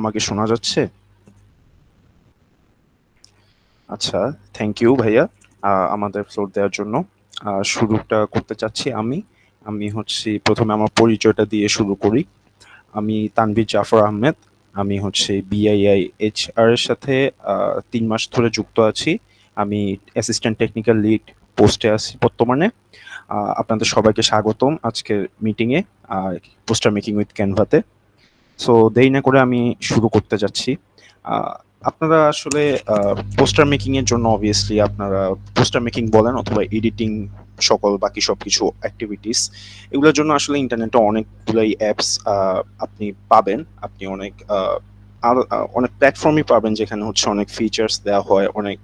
আমাকে শোনা যাচ্ছে? আচ্ছা, থ্যাংক ইউ ভাইয়া আমাদের ফ্লোর দেওয়ার জন্য। শুরুটা করতে চাচ্ছি আমি। আমি হচ্ছি প্রথমে আমার পরিচয়টা দিয়ে শুরু করি। আমি তানভীর জাফর আহমেদ। আমি হচ্ছে বিআইআই এইচআর এর সাথে ৩ মাস ধরে যুক্ত আছি। আমি অ্যাসিস্ট্যান্ট টেকনিক্যাল লিড পোস্টে আছি বর্তমানে। আপনাদের সবাইকে স্বাগতম আজকের মিটিংয়ে পোস্টার মেকিং উইথ ক্যানভাতে। সো দেরি না করে আমি শুরু করতে যাচ্ছি। আহ, আপনারা আসলে পোস্টার মেকিং এর জন্য অবভিয়াসলি আপনারা পোস্টার মেকিং বলেন অথবা এডিটিং সকল বাকি সবকিছু অ্যাক্টিভিটিস এগুলোর জন্য আসলে ইন্টারনেটে অনেকগুলোই অ্যাপস আপনি পাবেন। আপনি অনেক প্ল্যাটফর্মই পাবেন যেখানে হচ্ছে অনেক ফিচার্স দেওয়া হয়, অনেক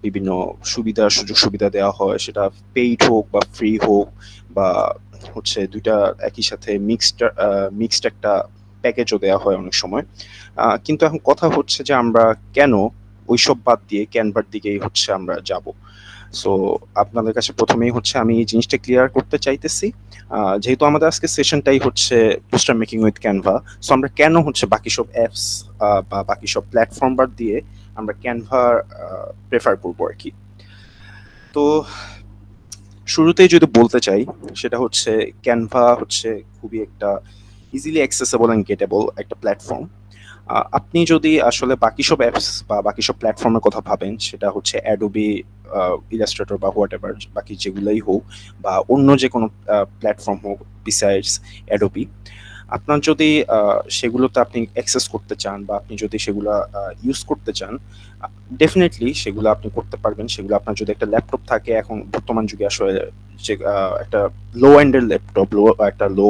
বিভিন্ন সুযোগ সুবিধা দেওয়া হয়, সেটা পেইড হোক বা ফ্রি হোক বা হচ্ছে দুইটা একই সাথে মিক্সড একটা প্যাকেজও দেওয়া হয় অনেক সময়। কিন্তু এখন কথা হচ্ছে যে আমরা কেন ওইসব বাদ দিয়ে ক্যানভার দিকেই হচ্ছে আমরা যাব। সো আপনাদের কাছে প্রথমেই হচ্ছে আমি এই জিনিসটা ক্লিয়ার করতে চাইতেছি। যেহেতু আমাদের আজকে সেশনটাই হচ্ছে poster making with Canva, so আমরা কেন হচ্ছে বাকি সব অ্যাপস বা বাকি সব প্ল্যাটফর্ম বাদ দিয়ে আমরা ক্যানভা প্রেফার করবো আর কি। তো শুরুতেই যদি বলতে চাই সেটা হচ্ছে ক্যানভা হচ্ছে খুবই একটা ইজিলি অ্যাক্সেসেবল অ্যান্ড গেটেবল একটা প্ল্যাটফর্ম। আপনি যদি আসলে বাকি সব অ্যাপস বা বাকি সব প্ল্যাটফর্মের কথা ভাবেন, সেটা হচ্ছে অ্যাডোবি ইলাস্ট্রেটর বা হোয়াট এভার বাকি যেগুলোই হোক বা অন্য যে কোনো প্ল্যাটফর্ম হোক বিসাইডস অ্যাডোবি, আপনার যদি সেগুলোতে আপনি অ্যাক্সেস করতে চান বা আপনি যদি সেগুলো ইউজ করতে চান, ডেফিনেটলি সেগুলো আপনি করতে পারবেন। সেগুলো আপনার যদি একটা ল্যাপটপ থাকে, এখন বর্তমান যুগে আসলে যে একটা লো এন্ডের ল্যাপটপ, একটা লো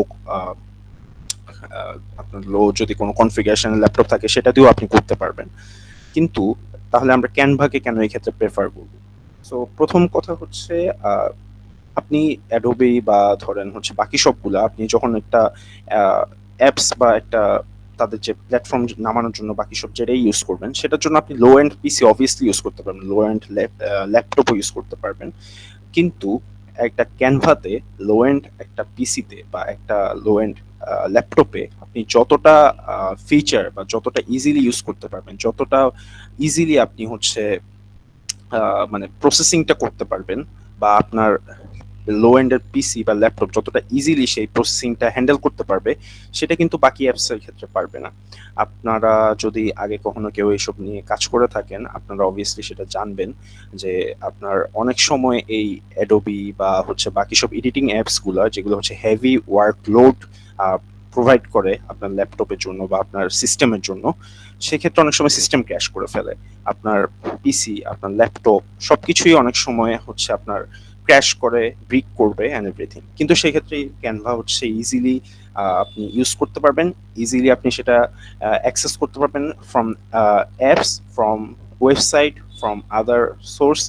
আপনার লো যদি কোনো কনফিগারেশনের ল্যাপটপ থাকে সেটা দিয়েও আপনি করতে পারবেন। কিন্তু তাহলে আমরা ক্যানভাকে কেন এই ক্ষেত্রে প্রেফার করব? সো প্রথম কথা হচ্ছে আপনি অ্যাডোবি বা ধরেন হচ্ছে বাকি সবগুলা আপনি যখন একটা অ্যাপস বা একটা তাদের যে প্ল্যাটফর্ম নামানোর জন্য বাকি সব যেটাই ইউজ করবেন সেটার জন্য আপনি লো এন্ড পিসি অবভিয়াসলি ইউজ করতে পারবেন, লো এন্ড ল্যাপটপও ইউজ করতে পারবেন। কিন্তু একটা ক্যানভাতে লো এন্ড একটা পিসিতে বা একটা লো এন্ড ল্যাপটপে আপনি যতটা ফিচার বা যতটা ইজিলি ইউজ করতে পারবেন, যতটা ইজিলি আপনি হচ্ছে মানে প্রসেসিংটা করতে পারবেন, বা আপনার লো এন্ডের পিসি বা ল্যাপটপ যতটা ইজিলি সেই প্রসেসিংটা হ্যান্ডেল করতে পারবে, সেটা কিন্তু বাকি অ্যাপসের ক্ষেত্রে পারবে না। আপনারা যদি আগে কখনো কেউ এসব নিয়ে কাজ করে থাকেন, আপনারা অবভিয়াসলি সেটা জানবেন যে আপনার অনেক সময় এই অ্যাডোবি বা হচ্ছে বাকি সব এডিটিং অ্যাপসগুলো যেগুলো হচ্ছে হেভি ওয়ার্কলোড প্রোভাইড করে আপনার ল্যাপটপের জন্য বা আপনার সিস্টেমের জন্য, সেক্ষেত্রে অনেক সময় সিস্টেম ক্র্যাশ করে ফেলে। আপনার পিসি, আপনার ল্যাপটপ সবকিছুই অনেক সময় হচ্ছে আপনার ক্র্যাশ করে, ব্রিক করবে অ্যান্ড এভরিথিং। কিন্তু সেই ক্ষেত্রে ক্যানভা হচ্ছে ইজিলি আপনি ইউজ করতে পারবেন, ইজিলি আপনি সেটা অ্যাক্সেস করতে পারবেন from apps, from website, from other source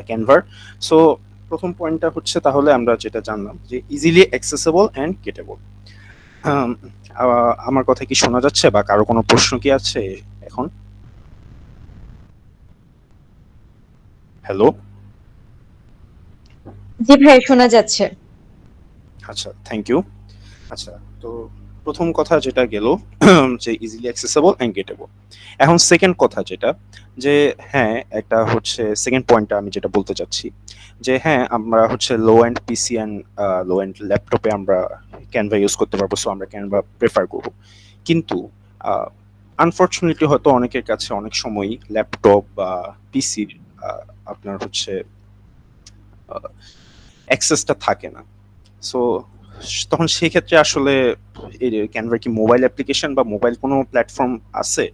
ক্যানভার। সো প্রথম পয়েন্টটা হচ্ছে তাহলে আমরা যেটা জানলাম যে ইজিলি অ্যাক্সেসেবল অ্যান্ড গেটেবল। আমার কথা কি শোনা যাচ্ছে বা কারো কোনো প্রশ্ন কি আছে এখন? হ্যালো? জি ভাই, শোনা যাচ্ছে। আচ্ছা, থ্যাংক ইউ। আচ্ছা, তো প্রথম কথা যেটা গেল যে ইজিলি অ্যাক্সেসেবল এন্ড গেটেবল। এখন সেকেন্ড কথা যেটা, যে হ্যাঁ, একটা হচ্ছে সেকেন্ড পয়েন্টটা আমি যেটা বলতে চাচ্ছি যে হ্যাঁ, আমরা হচ্ছে low and PC and low and ল্যাপটপে আমরা ক্যানভা ইউজ করতে পারবো, সো আমরা ক্যানভা প্রেফার করব। কিন্তু আনফরচুনেটলি হয়তো অনেকের কাছে অনেক সময়ই ল্যাপটপ বা পিসির আপনার হচ্ছে অ্যাক্সেসটা থাকে না। সো তখন সেই ক্ষেত্রে আসলে এই ক্যানভার কি মোবাইল অ্যাপ্লিকেশন বা মোবাইল কোনো প্ল্যাটফর্ম আছে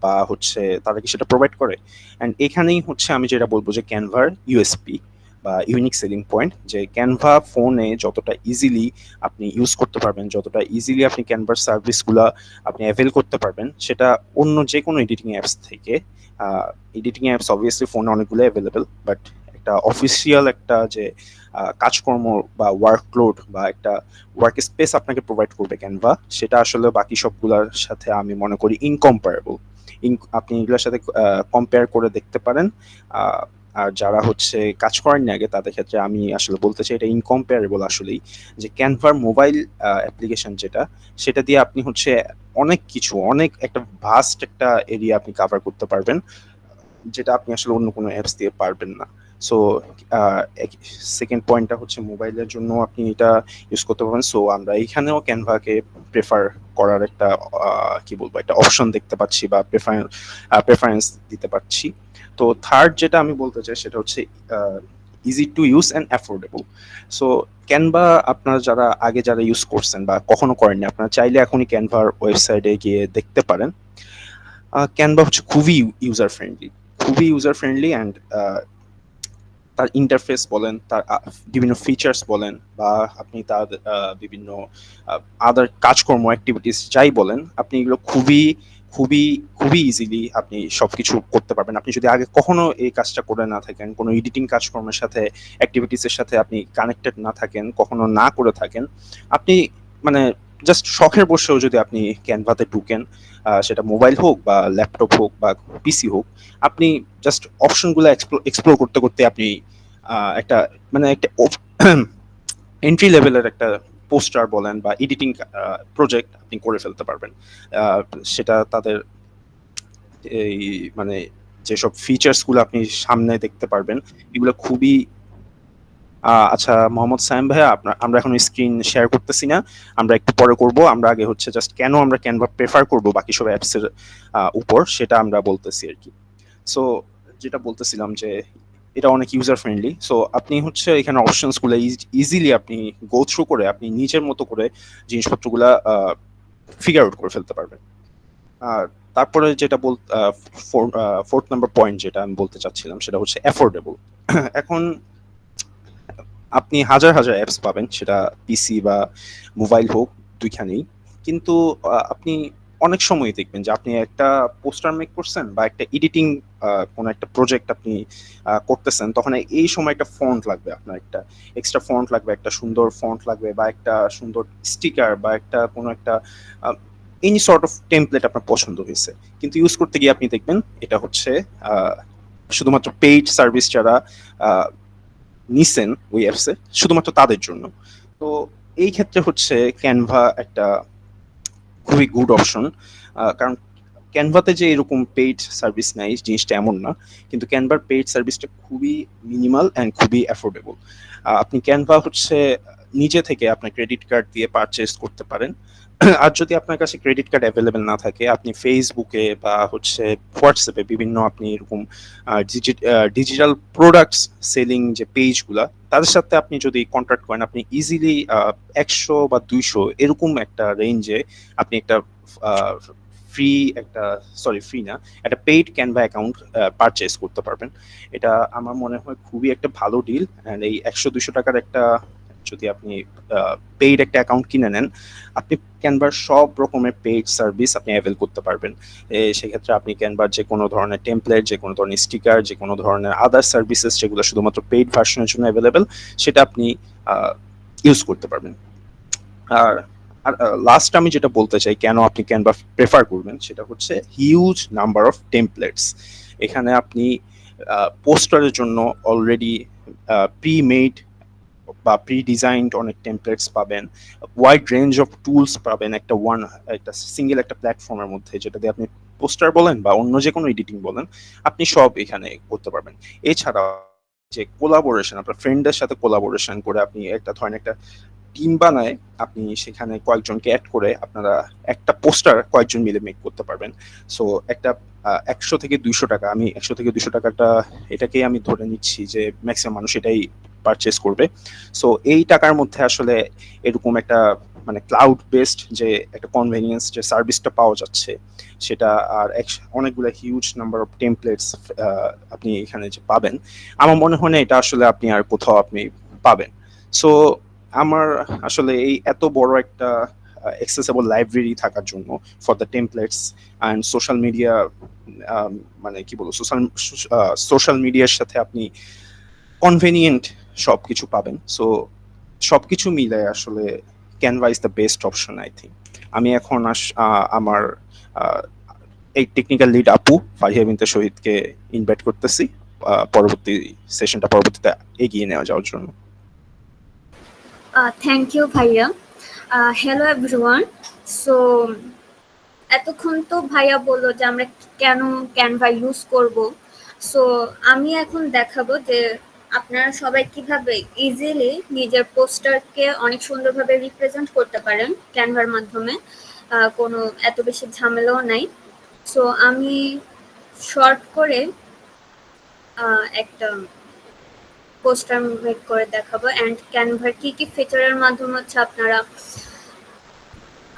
বা হচ্ছে তারা কি সেটা প্রোভাইড করে? অ্যান্ড এখানেই হচ্ছে আমি যেটা বলবো যে ক্যানভার ইউএসপি বা ইউনিক সেলিং পয়েন্ট, যে ক্যানভা ফোনে যতটা ইজিলি আপনি ইউজ করতে পারবেন, যতটা ইজিলি আপনি ক্যানভার সার্ভিসগুলা আপনি অ্যাভেল করতে পারবেন, সেটা অন্য যে কোনো এডিটিং অ্যাপস থেকে। এডিটিং অ্যাপস অবভিয়াসলি ফোনে অনেকগুলো অ্যাভেলেবেল, বাট একটা অফিসিয়াল একটা যে কাজকর্ম বা ওয়ার্কলোড বা একটা ওয়ার্ক স্পেস আপনাকে প্রোভাইড করবে ক্যানভা, সেটা আসলে বাকি সবগুলোর সাথে আমি মনে করি ইনকম্পারেবল। আপনি এগুলোর সাথে কম্পেয়ার করে দেখতে পারেন। আর যারা হচ্ছে কাজ করেননি আগে তাদের ক্ষেত্রে আমি আসলে বলতে চাই এটা ইনকম্পারেবল আসলেই। যে ক্যানভার মোবাইল অ্যাপ্লিকেশন যেটা, সেটা দিয়ে আপনি হচ্ছে অনেক কিছু, অনেক একটা ভাস্ট একটা এরিয়া আপনি কভার করতে পারবেন, যেটা আপনি আসলে অন্য কোনো অ্যাপস দিয়ে পারবেন না। সো সেকেন্ড পয়েন্টটা হচ্ছে মোবাইলের জন্য আপনি এটা ইউজ করতে পারবেন। সো আমরা এইখানেও ক্যানভাকে প্রেফার করার একটা কি বলবো একটা অপশন দেখতে পাচ্ছি বা প্রেফারেন্স দিতে পারছি। তো থার্ড যেটা আমি বলতে চাই সেটা হচ্ছে easy to use and affordable. So Canva আপনারা যারা আগে যারা ইউজ করছেন বা কখনো করেননি, আপনারা চাইলে এখনই ক্যানভার ওয়েবসাইটে গিয়ে দেখতে পারেন। ক্যানভা হচ্ছে খুবই ইউজার ফ্রেন্ডলি, খুবই ইউজার ফ্রেন্ডলি অ্যান্ড তার ইন্টারফেস বলেন, তার বিভিন্ন ফিচার্স বলেন, বা আপনি তার বিভিন্ন আদার কাজকর্ম অ্যাক্টিভিটিস যাই বলেন, আপনি এগুলো খুবই খুবই খুবই ইজিলি আপনি সবকিছু করতে পারবেন। আপনি যদি আগে কখনো এই কাজটা করে না থাকেন, কোনো এডিটিং কাজকর্মের সাথে অ্যাক্টিভিটিসের সাথে আপনি কানেক্টেড না থাকেন, কখনো না করে থাকেন, আপনি মানে জাস্ট শখের বসেও যদি আপনি ক্যানভাতে ঢুকেন, সেটা মোবাইল হোক বা ল্যাপটপ হোক বা পিসি হোক, আপনি জাস্ট অপশনগুলো এক্সপ্লোর করতে করতে আপনি একটা মানে একটা এন্ট্রি লেভেলের একটা পোস্টার বলেন বা এডিটিং প্রজেক্ট আপনি করে ফেলতে পারবেন। আহ, সেটা তাদের এই মানে যেসব ফিচার্স গুলো আপনি সামনে দেখতে পারবেন, এগুলো খুবই আচ্ছা মোহাম্মদ সায়েম ভাইয়া, আপনার আমরা এখন স্ক্রিন শেয়ার করতেছি না, আমরা একটু পরে করব। আমরা আগে হচ্ছে জাস্ট কেন আমরা ক্যানভা প্রেফার করব বাকি সব অ্যাপস এর উপর, সেটা আমরা বলতেছি আর কি। সো যেটা বলতেছিলাম যে এটা অনেক ইউজার ফ্রেন্ডলি। সো আপনি হচ্ছে এখানে অপশনস গুলো ইজিলি আপনি গো থ্রু করে আপনি নিজের মতো করে জিনিসপত্রগুলা ফিগার আউট করে ফেলতে পারবেন। আর তারপরে যেটা ফোর্থ নাম্বার পয়েন্ট যেটা আমি বলতে চাচ্ছিলাম সেটা হচ্ছে অ্যাফোর্ডেবল। এখন আপনি হাজার হাজার অ্যাপস পাবেন, সেটা পিসি বা মোবাইল হোক, দুইখানেই। কিন্তু আপনি অনেক সময় দেখবেন যে আপনি একটা পোস্টার মেক করছেন বা একটা এডিটিং কোনো একটা প্রজেক্ট আপনি করতেছেন, তখন এই সময় একটা ফন্ট লাগবে, আপনার একটা এক্সট্রা ফন্ট লাগবে, একটা সুন্দর ফন্ট লাগবে, বা একটা সুন্দর স্টিকার, বা একটা কোনো একটা এনি সর্ট অফ টেমপ্লেট আপনার পছন্দ হয়েছে। কিন্তু ইউজ করতে গিয়ে আপনি দেখবেন এটা হচ্ছে আহ, শুধুমাত্র পেইড সার্ভিস যারা নিছেন ওই অ্যাপসে, শুধুমাত্র তাদের জন্য। তো এই ক্ষেত্রে হচ্ছে ক্যানভা একটা খুবই গুড অপশন। কারণ ক্যানভাতে যে এরকম পেইড সার্ভিস নাই জিনিসটা এমন না, কিন্তু ক্যানভার পেইড সার্ভিসটা খুবই মিনিমাল অ্যান্ড খুবই অ্যাফোর্ডেবল। আপনি ক্যানভা হচ্ছে নিজে থেকে আপনার ক্রেডিট কার্ড দিয়ে পারচেস করতে পারেন। আর যদি আপনার কাছে ক্রেডিট কার্ড অ্যাভেলেবেল না থাকে, আপনি ফেসবুকে বা হচ্ছে হোয়াটসঅ্যাপে বিভিন্ন আপনি এরকম ডিজিটাল প্রোডাক্টস সেলিং যে পেজগুলা, তাদের সাথে আপনি যদি কন্ট্যাক্ট করেন, আপনি ইজিলি 100 বা 200 এরকম একটা রেঞ্জে আপনি একটা ফ্রি একটা সরি ফ্রি না, একটা পেইড ক্যানভা অ্যাকাউন্ট পারচেস করতে পারবেন। এটা আমার মনে হয় খুবই একটা ভালো ডিল। অ্যান্ড এই 100-200 টাকার একটা যদি আপনি পেইড একটা অ্যাকাউন্ট কিনে নেন, আপনি ক্যানভার সব রকমের পেইড সার্ভিস আপনি অ্যাভেল করতে পারবেন। সেক্ষেত্রে আপনি ক্যানভার যে কোনো ধরনের টেমপ্লেট, যে কোনো ধরনের স্টিকার, যে কোনো ধরনের আদার সার্ভিসেস যেগুলো শুধুমাত্র পেইড ভার্সনের জন্য অ্যাভেলেবেল, সেটা আপনি ইউজ করতে পারবেন। আর আর লাস্ট আমি যেটা বলতে চাই কেন আপনি ক্যানভা প্রেফার করবেন, সেটা হচ্ছে হিউজ নাম্বার অফ টেমপ্লেটস। এখানে আপনি পোস্টারের জন্য অলরেডি প্রি মেড বা প্রি ডিজাইনড অনেক টেমপ্লেটস পাবেন, ওয়াইড রেঞ্জ অফ টুলস পাবেন একটা সিঙ্গেল একটা প্ল্যাটফর্মের মধ্যে, যেটা দিয়ে আপনি পোস্টার বলেন বা অন্য যে কোনো এডিটিং বলেন, আপনি সব এখানে করতে পারবেন। এছাড়া যে কোলাবোরেশন, আপনার ফ্রেন্ডের সাথে কোলাবোরেশন করে আপনি একটা ধরেন একটা টিম বানায়, আপনি সেখানে কয়েকজনকে অ্যাড করে আপনারা একটা পোস্টার কয়েকজন মিলে মেক করতে পারবেন। সো একটা 100 থেকে 200 টাকা, আমি 100 থেকে 200 টাকাটা এটাকেই আমি ধরে নিচ্ছি যে ম্যাক্সিমাম মানুষ এটাই পারচেস করবে। সো এই টাকার মধ্যে আসলে এরকম একটা মানে ক্লাউড বেসড যে একটা কনভেনিয়েন্স যে সার্ভিসটা পাওয়া যাচ্ছে সেটা, আর অনেকগুলো হিউজ নাম্বার অফ টেমপ্লেটস আপনি এখানে যে পাবেন, আমার মনে হয় না এটা আসলে আপনি আর কোথাও আপনি পাবেন। সো আমার আসলে এই এত বড় একটা অ্যাক্সেসেবল লাইব্রেরি থাকার জন্য for the templates and social media, মানে কি বলবো সোশ্যাল মিডিয়ার সাথে আপনি কনভেনিয়েন্ট সবকিছু পাবেন। সো সবকিছু মিলে আসলে Canva is the best option I think. আমি এখন আমার এই টেকনিক্যাল লিড আপু ফারিয়া বিনতে শহীদকে ইনভাইট করতেছি। পরবর্তী সেশনটা পরবর্তীতে এগিয়ে নেওয়া যাওয়ার জন্য। থ্যাংক ইউ ভাইয়া। Hello everyone. সো এতক্ষণ তো ভাইয়া বললো যে আমরা কেন ক্যানভা ইউজ করব। সো আমি এখন দেখাবো যে আপনারা সবাই কিভাবে ইজিলি নিজের পোস্টারকে অনেক সুন্দরভাবে রিপ্রেজেন্ট করতে পারেন ক্যানভার মাধ্যমে। কোনো এত বেশি ঝামেলাও নাই। সো আমি শর্ট করে একটা পোস্টার মেক করে দেখাবো অ্যান্ড ক্যানভার কি কি ফিচারের মাধ্যমে হচ্ছে আপনারা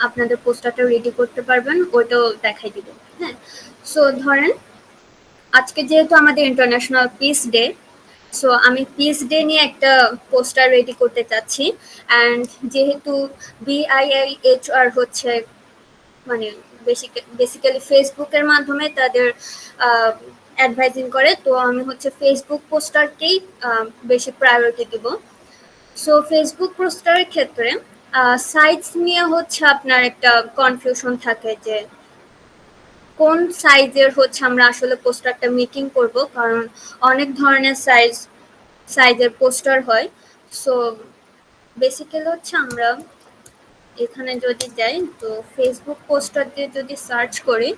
আপনাদের পোস্টারটা রেডি করতে পারবেন ওইটাও দেখাই দিব। হ্যাঁ, সো ধরেন আজকে যেহেতু আমাদের ইন্টারন্যাশনাল পিস ডে, সো আমি পিস ডে নিয়ে একটা পোস্টার রেডি করতে চাচ্ছি। অ্যান্ড যেহেতু BIIHR হচ্ছে মানে বেসিক্যালি ফেসবুকের মাধ্যমে তাদের অ্যাডভাইজিং করে, তো আমি হচ্ছে ফেসবুক পোস্টারকেই বেশি প্রায়োরিটি দিব। সো ফেসবুক পোস্টারের ক্ষেত্রে সাইজ নিয়ে হচ্ছে আপনার একটা কনফিউশন থাকে যে কোন সাইজের হচ্ছে আমরা আসলে পোস্টারটা মেকিং করব, কারণ অনেক ধরনের সাইজের পোস্টার হয়। সো বেসিক্যালি হচ্ছে আমরা এখানে যদি যাই তো ফেসবুক পোস্টার দিয়ে যদি সার্চ করি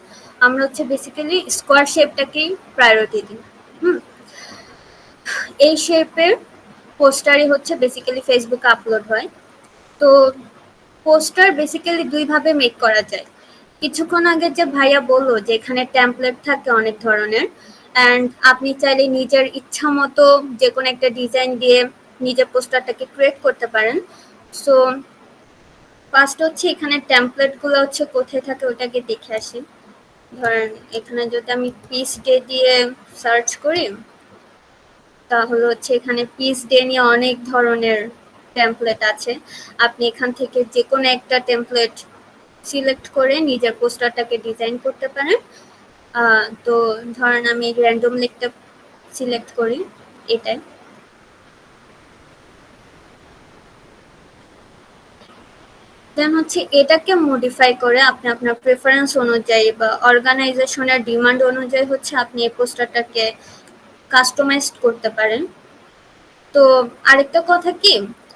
আমরা হচ্ছে বেসিক্যালি স্কোয়ার শেপটাকেই প্রায়োরিটি দিই। এই শেপের পোস্টারই হচ্ছে বেসিক্যালি ফেসবুকে আপলোড হয়। তো পোস্টার বেসিক্যালি দুইভাবে মেক করা যায়। কিছুক্ষণ আগে যে ভাইয়া বললো যে এখানে টেমপ্লেট থাকে অনেক ধরনের, অ্যান্ড আপনি চাইলে নিজের ইচ্ছা মতো যে কোনো একটা ডিজাইন দিয়ে নিজের পোস্টারটাকে ক্রিয়েট করতে পারেন। সো ফার্স্ট হচ্ছে এখানে টেমপ্লেটগুলো হচ্ছে কোথায় থাকে ওটাকে দেখে আসি। ধরেন এখানে যদি আমি পিস ডে দিয়ে সার্চ করি তাহলে হচ্ছে এখানে পিস ডে নিয়ে অনেক ধরনের টেমপ্লেট আছে। আপনি এখান থেকে যে কোনো একটা টেমপ্লেট সিলেক্ট করে নিজের পোস্টারটাকে ডিজাইন করতে পারেন। তো ধরেন আমি র্যান্ডম একটা সিলেক্ট করি, এটাই। দেন হচ্ছে এটাকে মডিফাই করে আপনি আপনার প্রেফারেন্স অনুযায়ী বা অর্গানাইজেশনের ডিমান্ড অনুযায়ী হচ্ছে আপনি এই পোস্টারটাকে কাস্টমাইজ করতে পারেন। তো আরেকটা কথা কি,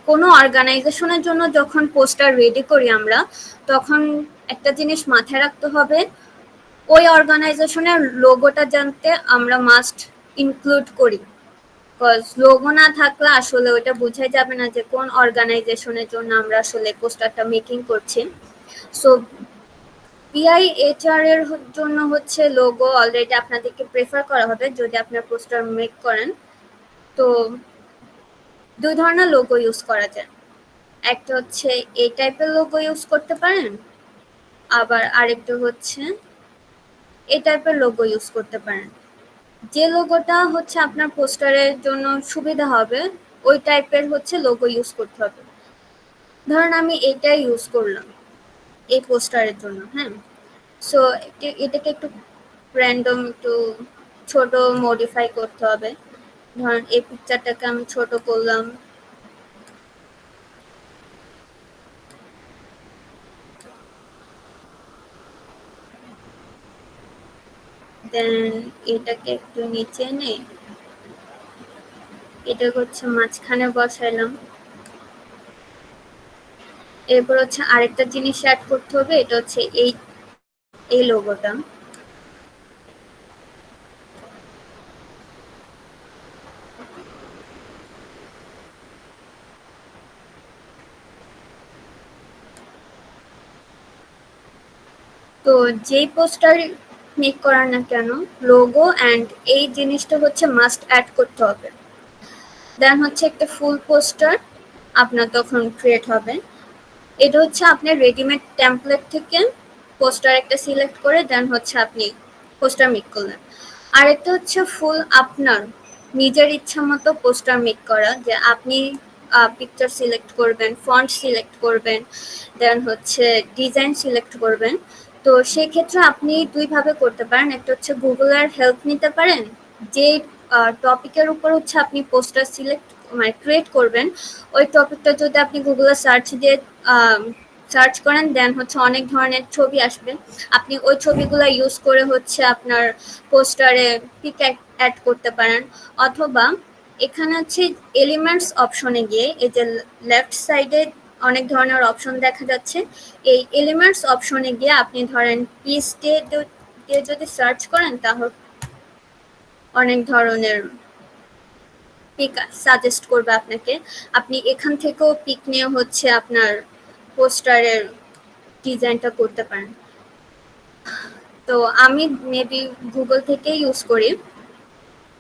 কোনো অর্গানাইজেশনের জন্য যখন পোস্টার রেডি করি আমরা তখন একটা জিনিস মাথায় রাখতে হবে, ওই অর্গানাইজেশনের লোগোটা জানতে আমরা মাস্ট ইনক্লুড করি। বিকজ লোগো না থাকলে আসলে ওটা বোঝাই যাবে না যে কোন অর্গানাইজেশনের জন্য আমরা আসলে পোস্টারটা মেকিং করছি। সো BIHR এর জন্য হচ্ছে লোগো অলরেডি আপনাদেরকে প্রেফার করা হবে যদি আপনার পোস্টার মেক করেন। তো দুই ধরনের লোগো ইউজ করা যায়, একটা হচ্ছে এই টাইপের লোগো ইউজ করতে পারেন, আবার আরেকটা হচ্ছে এই টাইপের লোগো ইউজ করতে পারেন। যে লোগোটা হচ্ছে আপনার পোস্টারের জন্য সুবিধা হবে ওই টাইপের হচ্ছে লোগো ইউজ করতে হবে। ধরেন আমি এইটাই ইউজ করলাম এই পোস্টারের জন্য। হ্যাঁ, সো এটাকে একটু র্যান্ডম একটু ছোট মডিফাই করতে হবে। ধরেন এই পিকচারটাকে আমি ছোট করলাম, দেন এটাকে একটু নিচে এনে এটা হচ্ছে মাঝখানে বসাইলাম। এরপর হচ্ছে আরেকটা জিনিস অ্যাড করতে হবে, এটা হচ্ছে এই লোগোটা। তো যেই পোস্টার মেক করার না কেন লোগো অ্যান্ড এই জিনিসটা হচ্ছে মাস্ট অ্যাড করতে হবে। দেন হচ্ছে একটা ফুল পোস্টার আপনার তখন ক্রিয়েট হবে। এটা হচ্ছে আপনি রেডিমেড টেমপ্লেট থেকে পোস্টার একটা সিলেক্ট করে দেন হচ্ছে আপনি পোস্টার মেক করলেন। আরেকটা হচ্ছে ফুল আপনার নিজের ইচ্ছা মতো পোস্টার মেক করা, যে আপনি পিকচার সিলেক্ট করবেন, ফন্ট সিলেক্ট করবেন, দেন হচ্ছে ডিজাইন সিলেক্ট করবেন। তো সেক্ষেত্রে আপনি দুইভাবে করতে পারেন, একটা হচ্ছে গুগলের হেল্প নিতে পারেন, যে টপিকের উপর হচ্ছে আপনি পোস্টার সিলেক্ট মানে ক্রিয়েট করবেন ওই টপিকটা যদি আপনি গুগলে সার্চ দিয়ে সার্চ করেন দেন হচ্ছে অনেক ধরনের ছবি আসবে। আপনি ওই ছবিগুলো ইউজ করে হচ্ছে আপনার পোস্টারে অ্যাড করতে পারেন, অথবা এখানে হচ্ছে এলিমেন্টস অপশনে গিয়ে এই যে লেফট সাইডে অনেক ধরনের অপশন দেখা যাচ্ছে, এই এলিমেন্টস অপশনে গিয়ে আপনি ধরেন পিস দিয়ে যদি সার্চ করেন তাহলে অনেক ধরনের পিক সাজেস্ট করবে আপনাকে। আপনি এখান থেকেও পিক নিয়ে হচ্ছে আপনার পোস্টারের ডিজাইনটা করতে পারেন। তো আমি মেবি গুগল থেকে ইউজ করি,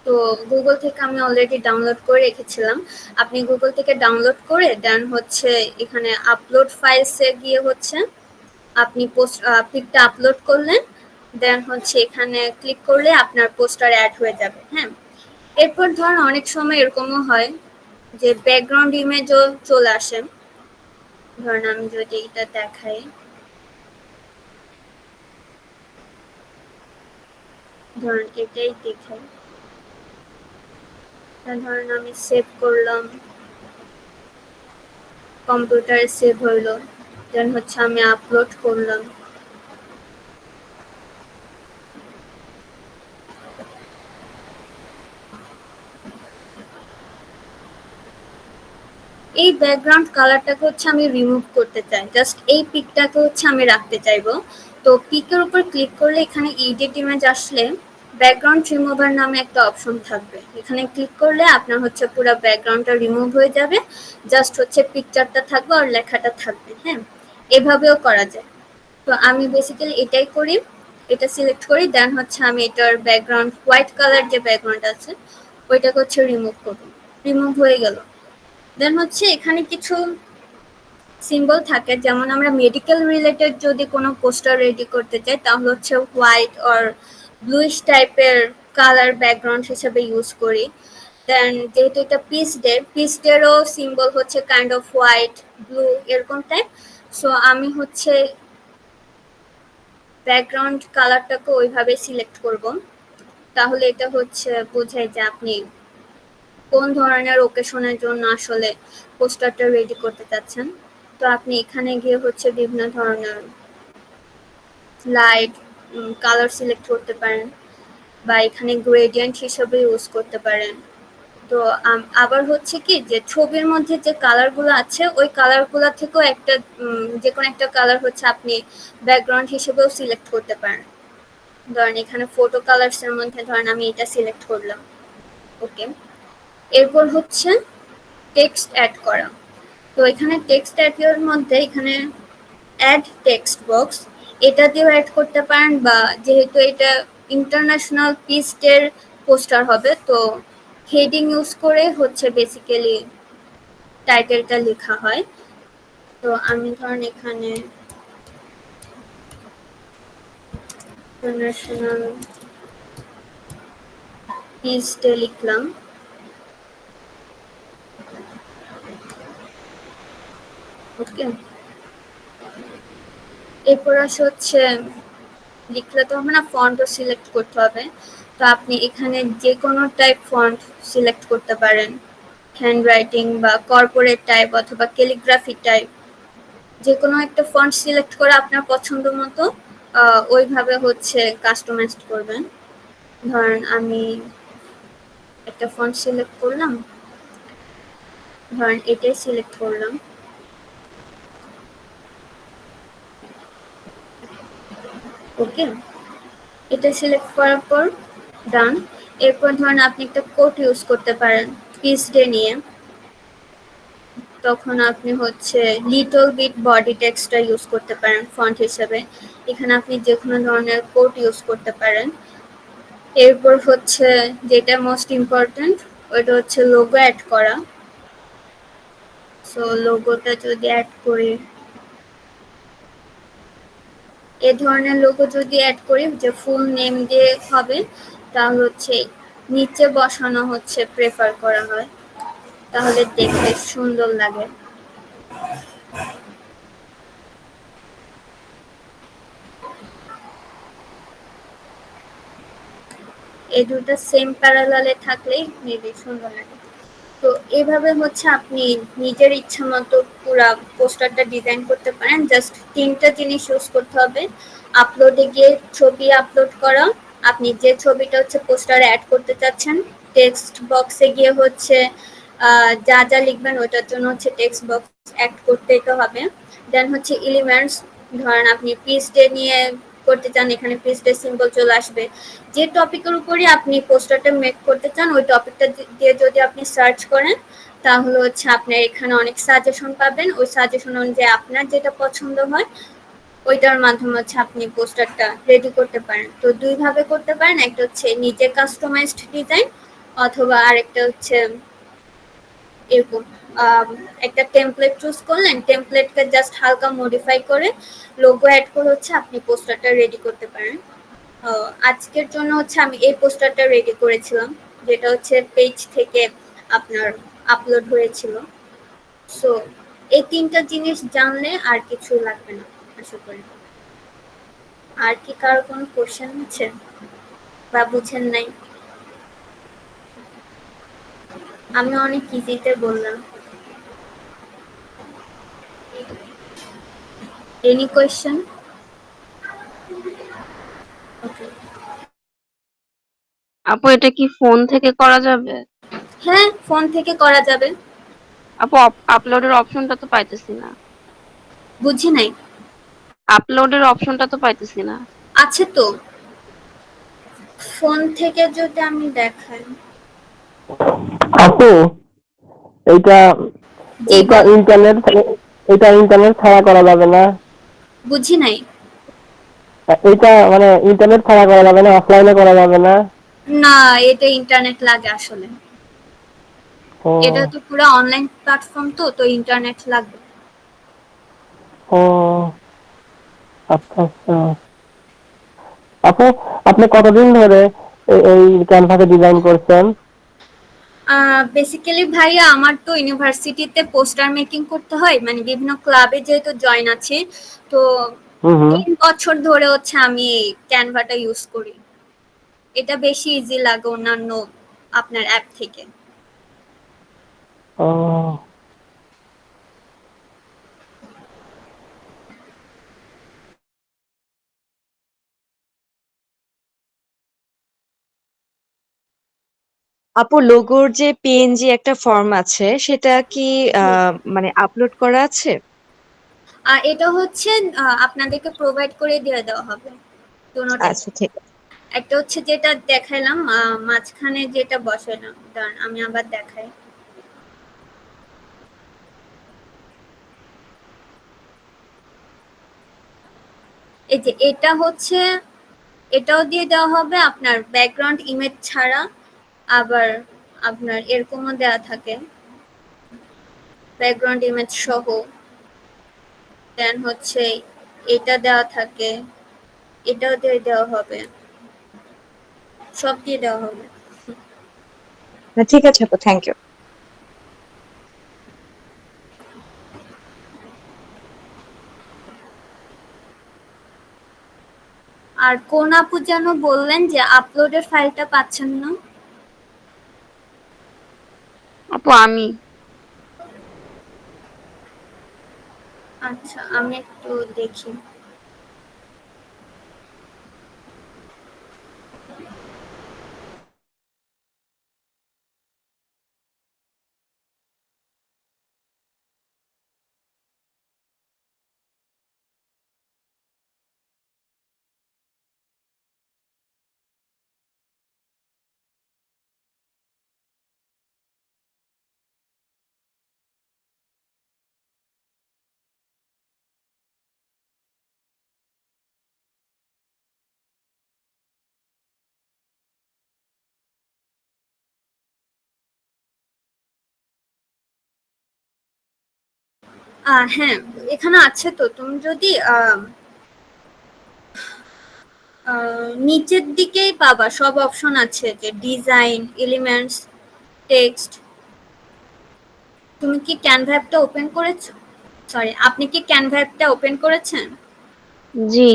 তো গুগল থেকে আমি অলরেডি ডাউনলোড করে রেখেছিলাম। আপনি গুগল থেকে ডাউনলোড করে দেন হচ্ছে এখানে আপলোড ফাইলসে গিয়ে হচ্ছে আপনি পিকটা আপলোড করলেন, দেন হচ্ছে এখানে ক্লিক করলে আপনার পোস্টার অ্যাড হয়ে যাবে। হ্যাঁ, এরপর ধরুন অনেক সময় এরকমও হয় যে ব্যাকগ্রাউন্ড ইমেজও চলে আসে। ধরুন আমি যদি এটা দেখাই, ধরুন এটাই দেখাই, ধরুন আমি সেভ করলাম, কম্পিউটারে সেভ হইলো, দেন হচ্ছে আমি আপলোড করলাম। এই ব্যাকগ্রাউন্ড কালারটাকে হচ্ছে আমি রিমুভ করতে চাই, জাস্ট এই পিকটাকে হচ্ছে আমি রাখতে চাইবো। তো পিকের উপর ক্লিক করলে এখানে এডিট ইমেজ আসলে ব্যাকগ্রাউন্ড রিমুভার নামে একটা অপশন থাকবে, এখানে ক্লিক করলে আপনার হচ্ছে পুরো ব্যাকগ্রাউন্ডটা রিমুভ হয়ে যাবে, জাস্ট হচ্ছে পিকচারটা থাকবে আর লেখাটা থাকবে। হ্যাঁ, এভাবেও করা যায়। তো আমি বেসিক্যালি এটাই করি, এটা সিলেক্ট করি, দেন হচ্ছে আমি এটার ব্যাকগ্রাউন্ড হোয়াইট কালার যে ব্যাকগ্রাউন্ড আছে ওইটাকে হচ্ছে রিমুভ করব। রিমুভ হয়ে গেল, দেন হচ্ছে এখানে কিছু সিম্বল থাকে, যেমন আমরা মেডিকেল রিলেটেড যদি কোনো পোস্টার রেডি করতে চাই তাহলে হচ্ছে হোয়াইট অর ব্লুইশ টাইপের কালার ব্যাকগ্রাউন্ড হিসেবে ইউজ করি। দেন যেহেতু এটা পিস ডেরও সিম্বল হচ্ছে কাইন্ড অফ হোয়াইট ব্লু এরকম টাইপ, সো আমি হচ্ছে ব্যাকগ্রাউন্ড কালারটাকে ওইভাবে সিলেক্ট করব, তাহলে এটা হচ্ছে বোঝায় যে আপনি কোন ধরনের ওকেশনের জন্য আসলে পোস্টারটা রেডি করতে চাচ্ছেন। তো আপনি এখানে গিয়ে হচ্ছে বিভিন্ন ধরনের লাইট কালার সিলেক্ট করতে পারেন, বা এখানে গ্রেডিয়েন্ট হিসেবে ইউজ করতে পারেন। তো আবার হচ্ছে কি যে ছবির মধ্যে যে কালারগুলো আছে ওই কালারগুলো থেকেও একটা যে কোনো একটা কালার হচ্ছে আপনি ব্যাকগ্রাউন্ড হিসেবেও সিলেক্ট করতে পারেন। ধরেন এখানে ফটো কালার্সের মধ্যে ধরেন আমি এটা সিলেক্ট করলাম। ওকে, এরপর হচ্ছে টেক্সট অ্যাড করা। তো এখানে টেক্সট অ্যাডের মধ্যে এখানে অ্যাড টেক্সট বক্স এটা দিয়েও অ্যাড করতে পারেন, বা যেহেতু এটা ইন্টারন্যাশনাল পিস ডের পোস্টার হবে তো হেডিং ইউজ করে হচ্ছে বেসিক্যালি টাইটেলটা লেখা হয়। তো আমি ধরেন এখানে ইন্টারন্যাশনাল পিস ডে লিখলাম। ওকে, এরপর আসে হচ্ছে লিখলে তো হবে না, ফন্টও সিলেক্ট করতে হবে। তো আপনি এখানে যে কোনো টাইপ ফন্ট সিলেক্ট করতে পারেন, হ্যান্ড রাইটিং বা কর্পোরেট টাইপ অথবা ক্যালিগ্রাফি টাইপ, যে কোনো একটা ফন্ট সিলেক্ট করে আপনার পছন্দ মতো ওইভাবে হচ্ছে কাস্টমাইজ করবেন। ধরেন আমি একটা ফন্ট সিলেক্ট করলাম, ধরেন এটাই সিলেক্ট করলাম। ওকে, এটা সিলেক্ট করার পর ডান। এরপর ধরেন আপনি একটা কোড ইউজ করতে পারেন পিস ডে নিয়ে, তখন আপনি হচ্ছে লিটল বিট বডি টেক্সটটা ইউজ করতে পারেন ফন্ট হিসেবে। এখানে আপনি যে কোনো ধরনের কোড ইউজ করতে পারেন। এরপর হচ্ছে যেটা মোস্ট ইম্পর্টেন্ট ওইটা হচ্ছে লোগো অ্যাড করা। সো লোগোটা যদি অ্যাড করি, এ ধরনের লোগো যদি অ্যাড করি যে ফুল নেম দিয়ে হবে তাহলে হচ্ছে নিচে বসানো হচ্ছে প্রেফার করা হয়, তাহলে দেখতে সুন্দর লাগে। এই দুটো সেম প্যারালালে থাকলেই মেবি সুন্দর লাগে। তো এইভাবে হচ্ছে আপনি নিজের ইচ্ছা মতো পুরা পোস্টারটা ডিজাইন করতে পারেন। জাস্ট তিনটা জিনিস ইউজ করতে হবে, আপলোডে গিয়ে ছবি আপলোড করা, আপনি যে ছবিটা হচ্ছে পোস্টারে অ্যাড করতে চাচ্ছেন, টেক্সট বক্সে গিয়ে হচ্ছে যা যা লিখবেন ওটার জন্য হচ্ছে টেক্সট বক্স অ্যাড করতেই তো হবে। দেন হচ্ছে এলিমেন্টস, ধরেন আপনি পিস ডে নিয়ে করতে চান, এখানে পিস ডে সিম্বল চলে আসবে। যে টপিকের উপরই আপনি পোস্টারটা মেক করতে চান ওই টপিকটা দিয়ে যদি আপনি সার্চ করেন তাহলে হচ্ছে আপনার এখানে অনেক সাজেশন পাবেন। ওই সাজেশন অনুযায়ী আপনার যেটা পছন্দ হয় ওইটার মাধ্যমে হচ্ছে আপনি পোস্টারটা রেডি করতে পারেন। তো দুই ভাবে করতে পারেন, একটা হচ্ছে নিজে কাস্টমাইজড ডিজাইন, অথবা আরেকটা হচ্ছে এরকম একটা টেমপ্লেট চুজ করলেন, টেমপ্লেটকে জাস্ট হালকা মডিফাই করে লোগো অ্যাড করে হচ্ছে আপনি পোস্টারটা রেডি করতে পারেন। আজকের জন্য হচ্ছে আমি এই পোস্টারটা রেডি করেছিলাম, যেটা হচ্ছে পেজ থেকে আপনার আপলোড হয়েছিল। সো এই তিনটা জিনিস জানলে আর কিছু লাগবে না আশা করি। আর কি কারো কোনো কোশ্চেন আছে বা বুঝেন নাই? আমি অনেক ইজিতে বললাম। Any question? ওকে। আপু এটা কি ফোন থেকে করা যাবে? হ্যাঁ, ফোন থেকে করা যাবে। আপু আপলোডের অপশনটা তো পাইতেছি না। বুঝি নাই। আপলোডের অপশনটা তো পাইতেছি না। আছে তো, ফোন থেকে যদি আমি দেখাই। আপু এইটা জি এইটা বল। ইন্টারনেট ছাড়া করা যাবে না? বুঝি নাই। এইটা মানে ইন্টারনেট ছাড়া করা যাবে না, অফলাইনে করা যাবে না? না, এটা ইন্টারনেট লাগে আসলে। ও এটা তো পুরো অনলাইন প্ল্যাটফর্ম, তো তো ইন্টারনেট লাগবে। ও আচ্ছা আচ্ছা। আপু আপনি কতদিন ধরে এই ক্যানভাসে ডিজাইন করছেন? বেসিক্যালি ভাইয়া আমার তো ইউনিভার্সিটিতে পোস্টার মেকিং করতে হয়, মানে বিভিন্ন ক্লাবে যেহেতু জয়েন আছি, তো হুম হুম। 3 বছর ধরে হচ্ছে আমি ক্যানভাটা ইউজ করি। এটা বেশি ইজি লাগে অন্যান্য আপনার অ্যাপ থেকে। ও আপু লোগোর যে পিএনজি একটা ফর্ম আছে সেটা কি মানে আপলোড করা আছে? এটা হচ্ছে আপনাদেরকে প্রোভাইড করে দিয়ে দেওয়া হবে দুটোটাই। আচ্ছা ঠিক আছে। একটা হচ্ছে যেটা দেখাইলাম মাঝখানে যেটা বসাইলাম, দাঁড়ান আমি আবার দেখাই। এই যে এটা হচ্ছে, এটাও দিয়ে দেওয়া হবে আপনার ব্যাকগ্রাউন্ড ইমেজ ছাড়া, আবার আপনার এরকমও দেওয়া থাকে ব্যাকগ্রাউন্ড ইমেজ সহ। দেন হচ্ছে এটা দেওয়া থাকে, এটাও দিয়ে দেওয়া হবে, সব দিয়ে দেওয়া হবে। না ঠিক আছে আপু, থ্যাংক ইউ। আর কোন আপু যেন বললেন যে আপলোডের ফাইলটা পাচ্ছেন না? আপু আমি আচ্ছা, আমি একটু দেখি। হ্যাঁ, এখানে আছে তো। তুমি যদি নিচের দিকেই পাবা, সব অপশন আছে, যে ডিজাইন, এলিমেন্টস, টেক্সট। তুমি কি ক্যানভা অ্যাপটা ওপেন করেছো? সরি, আপনি কি ক্যানভা অ্যাপটা ওপেন করেছেন? জি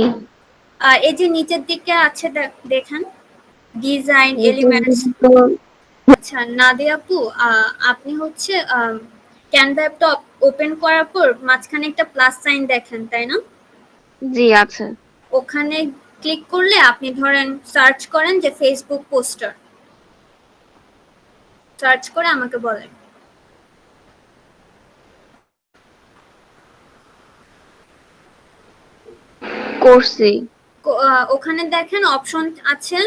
এই যে নিচের দিকে আছে দেখেন, ডিজাইন, নিচের এলিমেন্টস। দিকে তো আচ্ছা নাদিয়া আপু, আপনি হচ্ছে ক্যানভা অ্যাপটা ওপেন করার পর মাঝখানে একটা প্লাস সাইন দেখেন, তাই না? জি আছে। ওখানে ক্লিক করলে আপনি ধরেন সার্চ করেন যে ফেসবুক পোস্টার, সার্চ করে আমাকে বলেন। করছি। ওখানে দেখেন অপশন আছে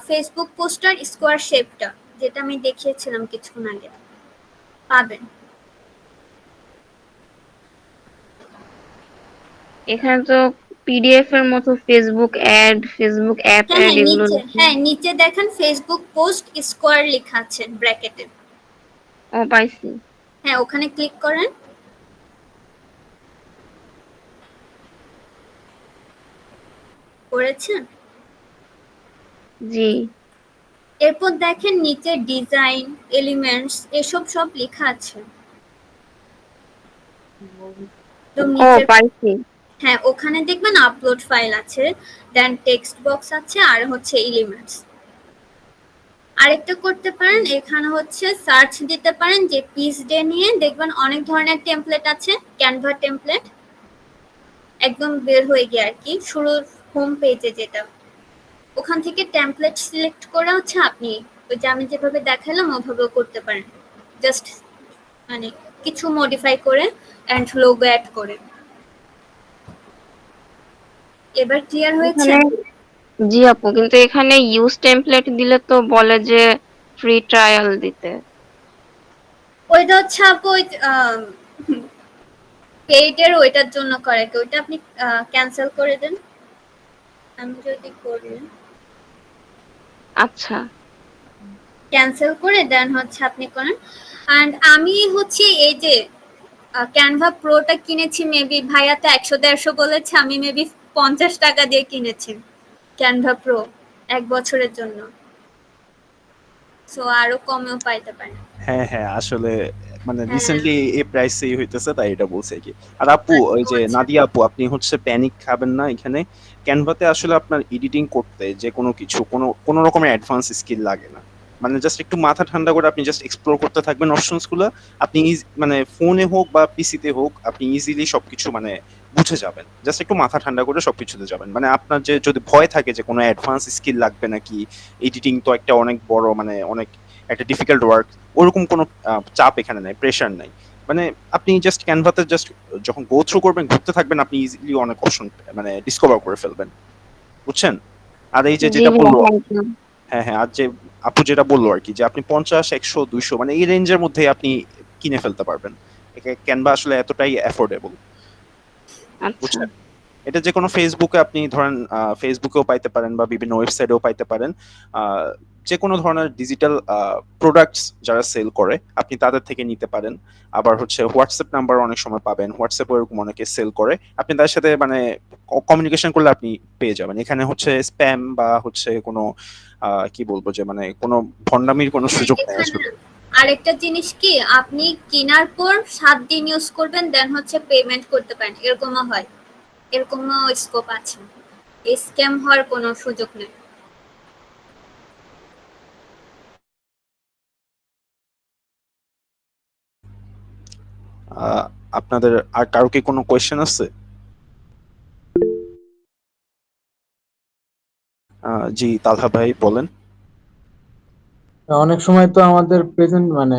ফেসবুক পোস্টার স্কোয়ার শেপটা, যেটা আমি দেখিয়েছিলাম কিছুক্ষণ আগে, পাবেন। এখানে তো পিডিএফ এর মতো ফেসবুক অ্যাড, ফেসবুক অ্যাপ হ্যাঁ অ্যাড হ্যাঁ এগুলো নিচে, হ্যাঁ নিচে দেখেন ফেসবুক পোস্ট স্কোয়ার লেখা আছে ব্র্যাকেটে। ও পাইছি। হ্যাঁ ওখানে ক্লিক করেন। করেছেন? জি। এরপর দেখেন নিচে ডিজাইন, এলিমেন্টস এসব সব লেখা আছে। তো ও নিচের, পাইছি। হ্যাঁ ওখানে দেখবেন আপলোড ফাইল আছে, দেন টেক্সট বক্স আছে, আর হচ্ছে এলিমেন্টস। আরেকটা করতে পারেন, এখানে হচ্ছে সার্চ দিতে পারেন যে পিস ডে নিয়ে, দেখবেন অনেক ধরনের টেমপ্লেট আছে, ক্যানভা টেমপ্লেট একদম বের হয়ে গিয়ে আর কি শুরুর হোম পেজে যেটা, ওখান থেকে টেমপ্লেট সিলেক্ট করে হচ্ছে আপনি ওই যে আমি যেভাবে দেখালাম ওভাবেও করতে পারেন, জাস্ট মানে কিছু মডিফাই করে এন্ড লোগো অ্যাড করে। এবার ক্লিয়ার হয়েছে? এখানে জি আপু, কিন্তু এখানে ইউজ টেমপ্লেট দিলে তো বলে যে ফ্রি ট্রায়াল দিতে। ওইটা হচ্ছে আপু পেইডের ওইটার জন্য করে, ওইটা আপনি ক্যান্সেল করে দেন। আমি যদি করি আচ্ছা। ক্যান্সেল করে দেন হচ্ছে আপনি করেন। অ্যান্ড আমি হচ্ছে এই যে ক্যানভা প্রোটা কিনেছি, মেবি ভাইয়া তো 100-150 বলেছে, আমি মেবি 50 টাকা দিয়ে কিনেছি ক্যানভা প্রো 1 বছরের জন্য। সো আরো কমেও পাইতে পারেন। হ্যাঁ হ্যাঁ, আসলে মানে হ্যাঁ। রিসেন্টলি এই প্রাইসেই হইতেছে, তাই এটা বলছে কি। আর আপু, ওই যে আচ্ছা। নাদিয়া আপু, আপনি হচ্ছে প্যানিক খাবেন না। এখানে ক্যানভাতে আসলে আপনার এডিটিং করতে যে কোনো কিছু, কোনো রকমের অ্যাডভান্স স্কিল লাগে না। মানে জাস্ট একটু মাথা ঠান্ডা করে আপনি জাস্ট এক্সপ্লোর করতে থাকবেন অপশনস গুলো। আপনি মানে ফোনে হোক বা পিসিতে হোক, আপনি ইজিলি সবকিছু মানে বুঝে যাবেন। জাস্ট একটু মাথা ঠান্ডা করে সবকিছুতে যাবেন। মানে আপনার যে যদি ভয় থাকে যে কোনো অ্যাডভান্স স্কিল লাগবে নাকি, এডিটিং তো একটা অনেক বড় মানে অনেক একটা ডিফিকাল্ট ওয়ার্ক, ওরকম কোনো চাপ এখানে নাই, প্রেশার নাই। মানে আপনি জাস্ট ক্যানভাতে জাস্ট যখন গো থ্রু করবেন, ঘুরতে থাকবেন, আপনি ইজিলি অনেক অপশন মানে ডিসকভার করে ফেলবেন, বুঝছেন? আর এই যে জি যেটা ভাইয়া, বললো, থ্যাংক ইউ। হ্যাঁ হ্যাঁ, আর যে আপু যেটা বললো আর কি, যে আপনি 50, 100, 200 মানে এই রেঞ্জের মধ্যে আপনি কিনে ফেলতে পারবেন। ক্যানভা আসলে এতটাই অ্যাফোর্ডেবল, আচ্ছা। বুঝছেন? এটা যে কোনো ফেসবুকে আপনি ধরেন ফেসবুকেও পাইতে পারেন বা বিভিন্ন ওয়েবসাইটেও পাইতে পারেন। আহ, যে কোনো ধরনের ডিজিটাল প্রোডাক্টস যারা সেল করে, আপনি তাদের থেকে নিতে পারেন। আবার হচ্ছে হোয়াটসঅ্যাপ নাম্বার অনেক সময় পাবেন, হোয়াটসঅ্যাপে এরকম অনেকে সেল করে, আপনি তার সাথে মানে কমিউনিকেশন করলে আপনি পেয়ে যাবেন। এখানে হচ্ছে স্প্যাম বা হচ্ছে কোনো কি বলবো যে মানে কোনো ভন্ডামির কোনো হ্যাঁ সুযোগ নেই এখানে আসলে। আরেকটা জিনিস কি, আপনি কেনার পর 7 দিন ইউজ করবেন, দেন হচ্ছে পেমেন্ট করতে পারেন, এরকমও হয়, এরকমও স্কোপ আছে। স্ক্যাম হওয়ার কোনো সুযোগ নেই। আহ, আপনাদের আর কারো কি কোনো কোয়েশ্চেন আছে? জি, তালহা ভাই বলেন। অনেক সময় তো আমাদের প্রেজেন্ট মানে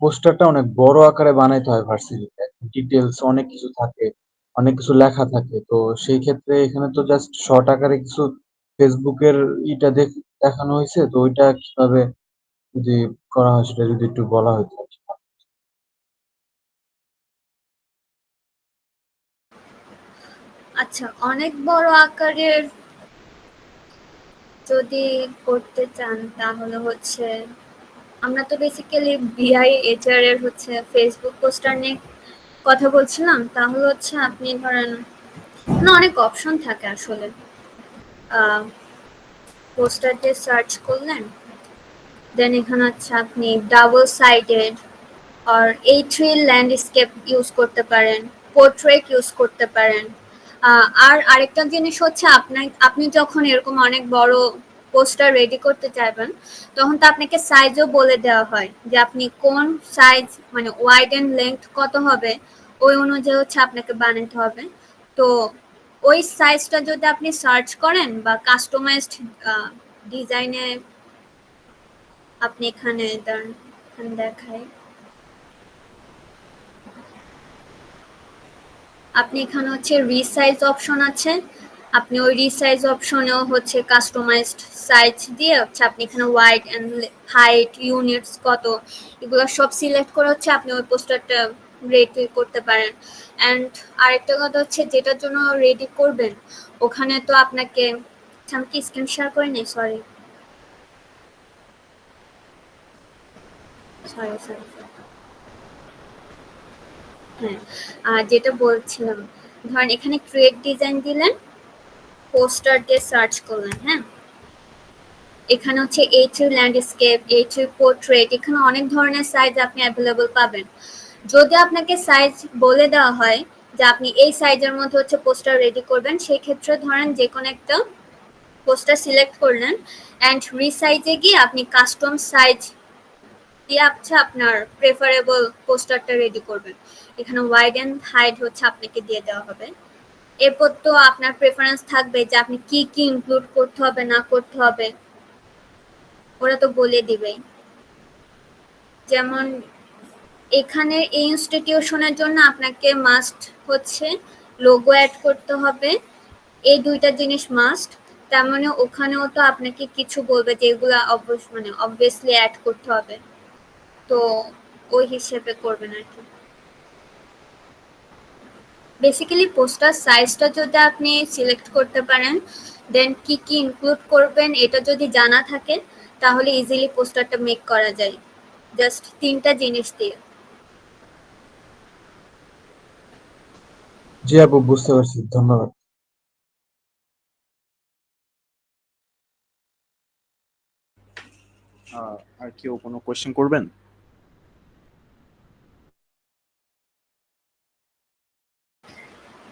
পোস্টারটা অনেক বড় আকারে বানাইতে হয় ভার্সিটিতে, ডিটেলস অনেক কিছু থাকে, অনেক কিছু লেখা থাকে। তো সেই ক্ষেত্রে এখানে তো জাস্ট শর্ট আকারে কিছু ফেসবুকের দেখানো হয়েছে, তো ওইটা কিভাবে যদি করা হয় সেটা যদি একটু বলা হতো। আচ্ছা, অনেক বড় আকারের যদি করতে চান তাহলে হচ্ছে আমরা তো বেসিক্যালি বিআই এইচআর এর হচ্ছে ফেসবুক পোস্টার নিয়ে কথা বলছিলাম, তাহলে হচ্ছে আপনি ধরেন না, অনেক অপশন থাকে আসলে। পোস্টার দিয়ে সার্চ করলেন, দেন এখানে হচ্ছে আপনি ডাবল সাইডেড আর A3 ল্যান্ডস্কেপ ইউজ করতে পারেন, পোর্ট্রেট ইউজ করতে পারেন। আর আরেকটা জিনিস হচ্ছে আপনি যখন এরকম অনেক বড় পোস্টার রেডি করতে চাইবেন, তখন তো আপনাকে সাইজও বলে দেওয়া হয় যে আপনি কোন সাইজ মানে ওয়াইড এন্ড লেন্থ কত হবে, ওই অনুযায়ী হচ্ছে আপনাকে বানাতে হবে। তো ওই সাইজটা যদি আপনি সার্চ করেন বা কাস্টমাইজড ডিজাইনে আপনি এখানে দেখায় আপনি এখানে হচ্ছে রিসাইজ অপশন আছে, আপনি ওই রিসাইজ অপশনেও হচ্ছে কাস্টমাইজড সাইজ দিয়ে হচ্ছে আপনি এখানে ওয়াইড এন্ড হাইট ইউনিটস কত এগুলো সব সিলেক্ট করে হচ্ছে আপনি ওই পোস্টারটা রেডি করতে পারেন। অ্যান্ড আরেকটা কথা হচ্ছে যেটার জন্য রেডি করবেন ওখানে তো আপনাকে আমি কি স্ক্রিন শেয়ার করে নেই, সরি সরি সরি হ্যাঁ, আর যেটা বলছিলাম ধরেন এখানে ক্রিয়েট ডিজাইন দিলেন, পোস্টার দিয়ে সার্চ করলেন, হ্যাঁ এখানে হচ্ছে A3 ল্যান্ডস্কেপ, A3 পোর্ট্রেট, এখানে অনেক ধরনের সাইজ আপনি অ্যাভেলেবল পাবেন। যদি আপনাকে সাইজ বলে দেওয়া হয় যে আপনি এই সাইজের মধ্যে হচ্ছে পোস্টার রেডি করবেন, সেই ক্ষেত্রে ধরেন যে কোনো একটা পোস্টার সিলেক্ট করলেন অ্যান্ড রিসাইজে গিয়ে আপনি কাস্টম সাইজ দিয়ে হচ্ছে আপনার প্রেফারেবল পোস্টারটা রেডি করবেন। এখানে ওয়াইড এন্ড হাইট হচ্ছে আপনাকে দিয়ে দেওয়া হবে। এরপর তো আপনার প্রেফারেন্স থাকবে যে আপনি কি কি ইনক্লুড করতে হবে না করতে হবে, ওরা তো বলে দিবেই। যেমন এখানে এই ইনস্টিটিউশনের জন্য আপনাকে মাস্ট হচ্ছে লোগো অ্যাড করতে হবে, এই দুইটা জিনিস মাস্ট। তার মানে ওখানেও তো আপনাকে কিছু বলবে যে এগুলো মানে অবভিয়াসলি অ্যাড করতে হবে, তো ওই হিসেবে করবেন আর কি। বেসিক্যালি পোস্টার সাইজটা যদি আপনি সিলেক্ট করতে পারেন, দেন কি কি ইনক্লুড করবেন এটা যদি জানা থাকে তাহলে ইজিলি পোস্টারটা মেক করা যায় জাস্ট 3টা জিনিস দিয়ে। জি আপু, বুঝতে পারছি, ধন্যবাদ। আর কেউ কোনো কোয়েশ্চেন করবেন?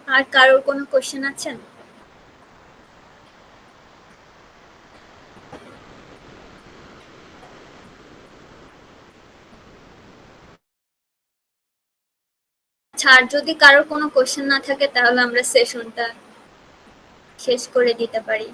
আর কারোর কোনো কোশ্চেন আছেন? আচ্ছা, আর যদি কারোর কোনো কোশ্চেন না থাকে তাহলে আমরা সেশনটা শেষ করে দিতে পারি।